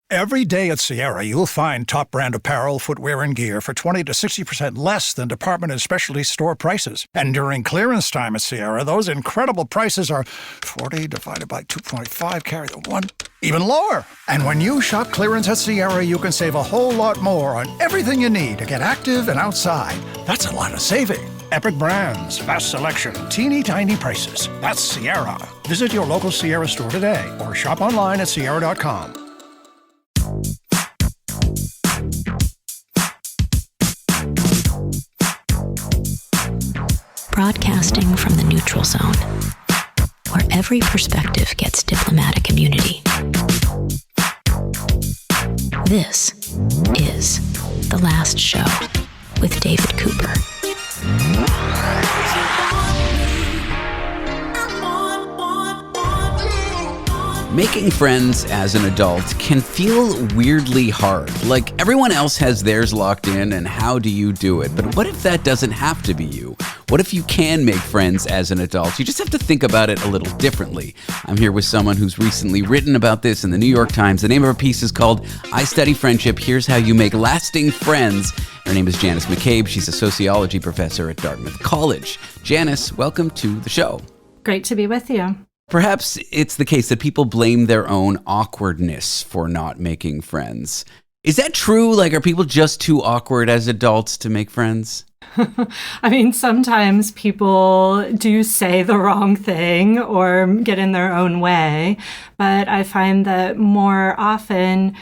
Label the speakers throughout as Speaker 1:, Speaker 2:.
Speaker 1: Every day at Sierra, you'll find top brand apparel, footwear, and gear for 20 to 60% less than department and specialty store prices. And during clearance time at Sierra, those incredible prices are 40 divided by 2.5, carry the 1, even lower. And when you shop clearance at Sierra, you can save a whole lot more on everything you need to get active and outside. That's a lot of saving. Epic brands, vast selection, teeny tiny prices. That's Sierra. Visit your local Sierra store today or shop online at Sierra.com.
Speaker 2: Broadcasting from the neutral zone, where every perspective gets diplomatic immunity. This is The Last Show with David Cooper.
Speaker 3: Making friends as an adult can feel weirdly hard. Like everyone else has theirs locked in, and how do you do it? But what if that doesn't have to be you? What if you can make friends as an adult? You just have to think about it a little differently. I'm here with someone who's recently written about this in the New York Times. The name of her piece is called I Study Friendship. Here's How You Make Lasting Friends. Her name is Janice McCabe. She's a sociology professor at Dartmouth College. Janice, welcome to the show.
Speaker 4: Great to be with you.
Speaker 3: Perhaps it's the case that people blame their own awkwardness for not making friends. Is that true? Like, are people just too awkward as adults to make friends?
Speaker 4: I mean, sometimes people do say the wrong thing or get in their own way, but I find that more often,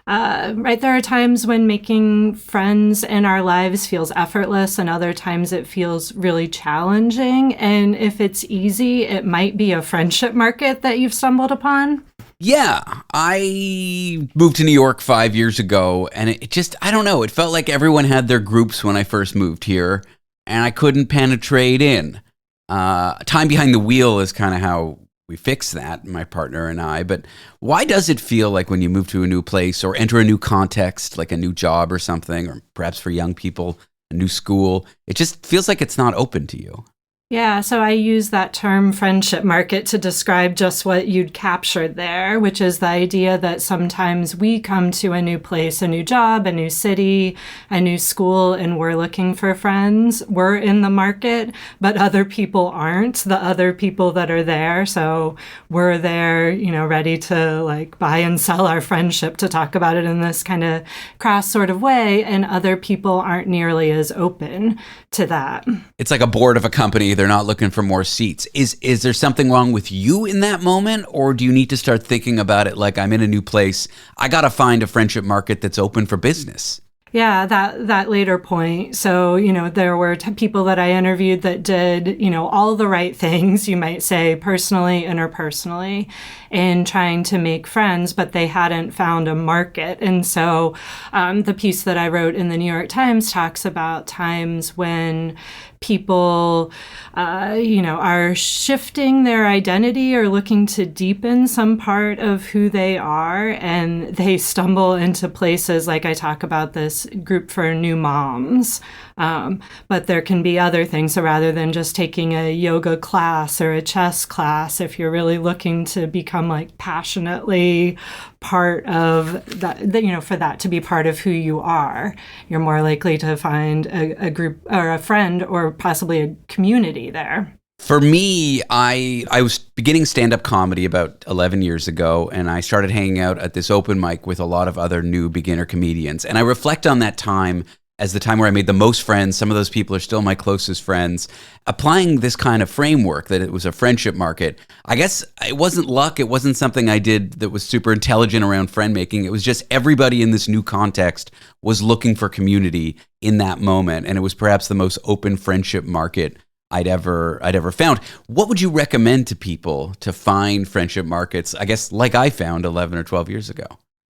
Speaker 4: there are times when making friends in our lives feels effortless, and other times it feels really challenging. And if it's easy, it might be a friendship market that you've stumbled upon.
Speaker 3: Yeah, I moved to New York 5 years ago, and it just, I don't know, it felt like everyone had their groups when I first moved here, and I couldn't penetrate in. Time behind the wheel is kind of how we fix that, my partner and I. But why does it feel like when you move to a new place or enter a new context, like a new job or something, or perhaps for young people, a new school, it just feels like it's not open to you?
Speaker 4: Yeah, so I use that term friendship market to describe just what you'd captured there, which is the idea that sometimes we come to a new place, a new job, a new city, a new school, and we're looking for friends. We're in the market, but other people aren't, the other people that are there. So we're there, ready to like buy and sell our friendship, to talk about it in this kind of crass sort of way, and other people aren't nearly as open to that.
Speaker 3: It's like a board of a company. They're not looking for more seats. Is there something wrong with you in that moment? Or do you need to start thinking about it like, I'm in a new place, I got to find a friendship market that's open for business?
Speaker 4: Yeah, that later point. So, there were people that I interviewed that did, all the right things, you might say, personally, interpersonally, in trying to make friends, but they hadn't found a market. And so the piece that I wrote in the New York Times talks about times when people, are shifting their identity or looking to deepen some part of who they are, and they stumble into places like I talk about this group for new moms. But there can be other things. So rather than just taking a yoga class or a chess class, if you're really looking to become like passionately part of that, for that to be part of who you are, you're more likely to find a group or a friend or possibly a community there.
Speaker 3: For me, I was beginning stand-up comedy about 11 years ago, and I started hanging out at this open mic with a lot of other new beginner comedians. And I reflect on that time as the time where I made the most friends. Some of those people are still my closest friends. Applying this kind of framework, that it was a friendship market, I guess it wasn't luck. It wasn't something I did that was super intelligent around friend making. It was just everybody in this new context was looking for community in that moment. And it was perhaps the most open friendship market I'd ever found. What would you recommend to people to find friendship markets, I guess, like I found 11 or 12 years ago?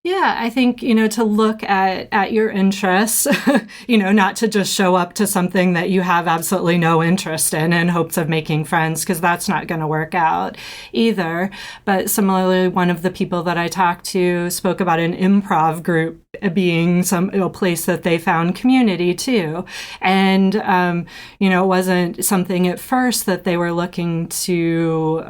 Speaker 4: Yeah, I think, to look at your interests, not to just show up to something that you have absolutely no interest in hopes of making friends, because that's not going to work out either. But similarly, one of the people that I talked to spoke about an improv group being a place that they found community too. And, it wasn't something at first that they were looking to,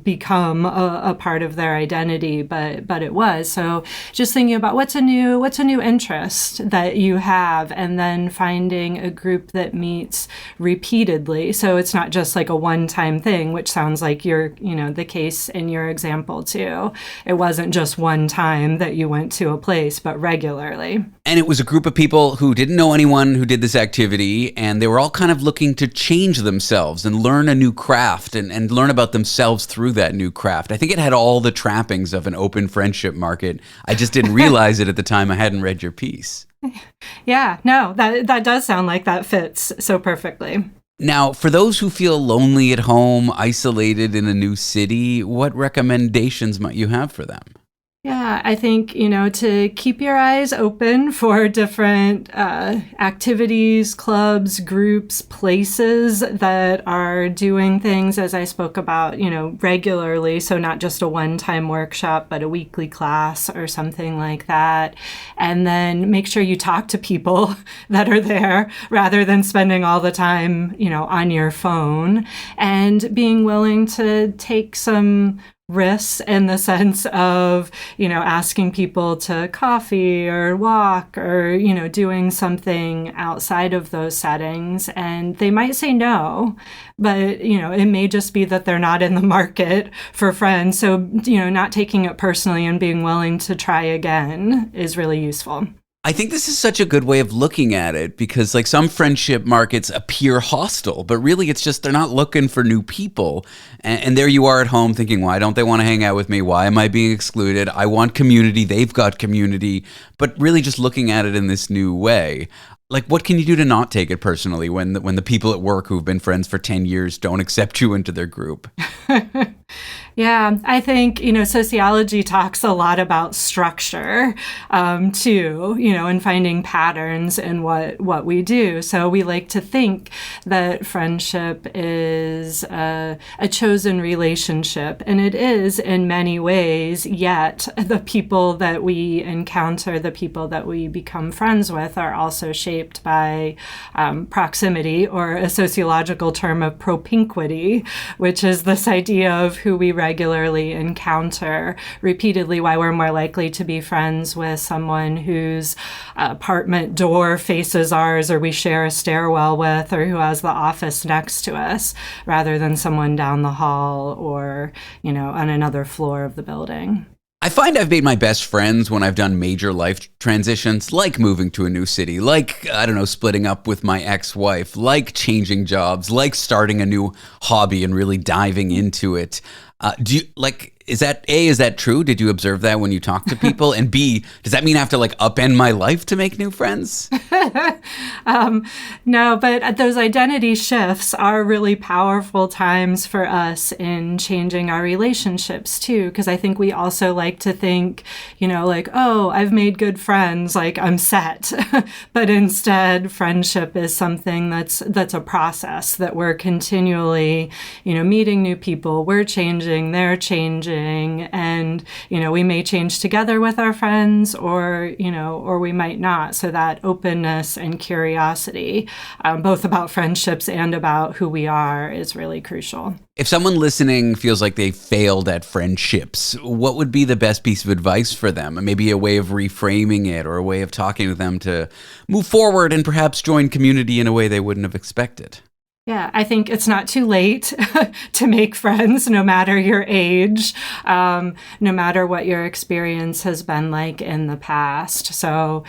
Speaker 4: become a part of their identity, but it was. So So just thinking about what's a new interest that you have, and then finding a group that meets repeatedly. So it's not just like a one-time thing, which sounds like the case in your example too. It wasn't just one time that you went to a place, but regularly.
Speaker 3: And it was a group of people who didn't know anyone who did this activity, and they were all kind of looking to change themselves and learn a new craft and learn about themselves through that new craft. I think it had all the trappings of an open friendship market. I just didn't realize it at the time. I hadn't read your piece.
Speaker 4: Yeah, no, that does sound like that fits so perfectly.
Speaker 3: Now, for those who feel lonely at home, isolated in a new city, what recommendations might you have for them?
Speaker 4: Yeah, I think, to keep your eyes open for different activities, clubs, groups, places that are doing things, as I spoke about, regularly. So not just a one-time workshop, but a weekly class or something like that. And then make sure you talk to people that are there rather than spending all the time, on your phone, and being willing to take some risks in the sense of, asking people to coffee or walk or, doing something outside of those settings. And they might say no, but, it may just be that they're not in the market for friends. So, not taking it personally and being willing to try again is really useful.
Speaker 3: I think this is such a good way of looking at it, because like some friendship markets appear hostile, but really it's just they're not looking for new people. And there you are at home thinking, why don't they want to hang out with me? Why am I being excluded? I want community. They've got community. But really just looking at it in this new way. Like, what can you do to not take it personally when the people at work who've been friends for 10 years don't accept you into their group?
Speaker 4: Yeah, I think, sociology talks a lot about structure, too, and finding patterns in what we do. So we like to think that friendship is a chosen relationship, and it is in many ways, yet the people that we encounter, the people that we become friends with are also shaped by proximity, or a sociological term of propinquity, which is this idea of who we regularly encounter repeatedly, why we're more likely to be friends with someone whose apartment door faces ours, or we share a stairwell with, or who has the office next to us, rather than someone down the hall or, on another floor of the building.
Speaker 3: I find I've made my best friends when I've done major life transitions, like moving to a new city, like, splitting up with my ex-wife, like changing jobs, like starting a new hobby and really diving into it. Is that true? Did you observe that when you talk to people? And B, does that mean I have to upend my life to make new friends?
Speaker 4: No, but those identity shifts are really powerful times for us in changing our relationships too. Because I think we also like to think, oh, I've made good friends, I'm set. But instead, friendship is something that's a process that we're continually, meeting new people. We're changing, they're changing. And, we may change together with our friends, or we might not. So that openness and curiosity, both about friendships and about who we are, is really crucial.
Speaker 3: If someone listening feels like they failed at friendships, what would be the best piece of advice for them? Maybe a way of reframing it, or a way of talking to them to move forward and perhaps join community in a way they wouldn't have expected.
Speaker 4: Yeah, I think it's not too late to make friends, no matter your age, no matter what your experience has been like in the past. So,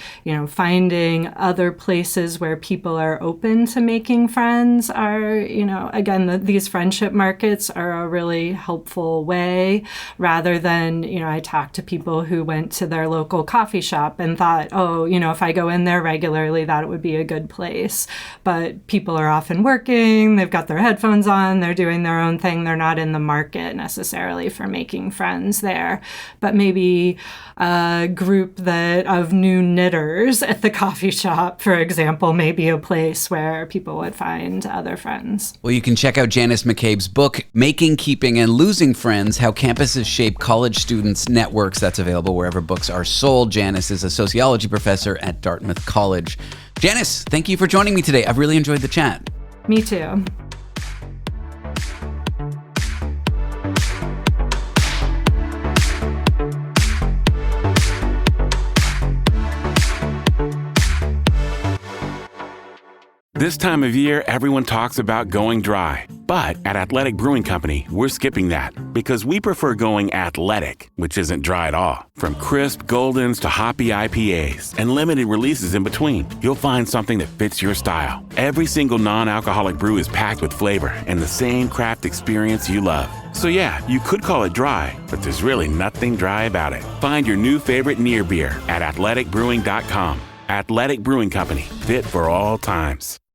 Speaker 4: finding other places where people are open to making friends are, again, these friendship markets are a really helpful way, rather than, I talked to people who went to their local coffee shop and thought, oh, if I go in there regularly, that would be a good place. But people are often working. They've got their headphones on, they're doing their own thing. They're not in the market necessarily for making friends there. But maybe a group of new knitters at the coffee shop, for example, may be a place where people would find other friends.
Speaker 3: Well, you can check out Janice McCabe's book, Making, Keeping, and Losing Friends, How Campuses Shape College Students' Networks. That's available wherever books are sold. Janice is a sociology professor at Dartmouth College. Janice, thank you for joining me today. I've really enjoyed the chat.
Speaker 4: Me too.
Speaker 5: This time of year, everyone talks about going dry. But at Athletic Brewing Company, we're skipping that because we prefer going athletic, which isn't dry at all. From crisp Goldens to hoppy IPAs and limited releases in between, you'll find something that fits your style. Every single non-alcoholic brew is packed with flavor and the same craft experience you love. So yeah, you could call it dry, but there's really nothing dry about it. Find your new favorite near beer at athleticbrewing.com. Athletic Brewing Company, fit for all times.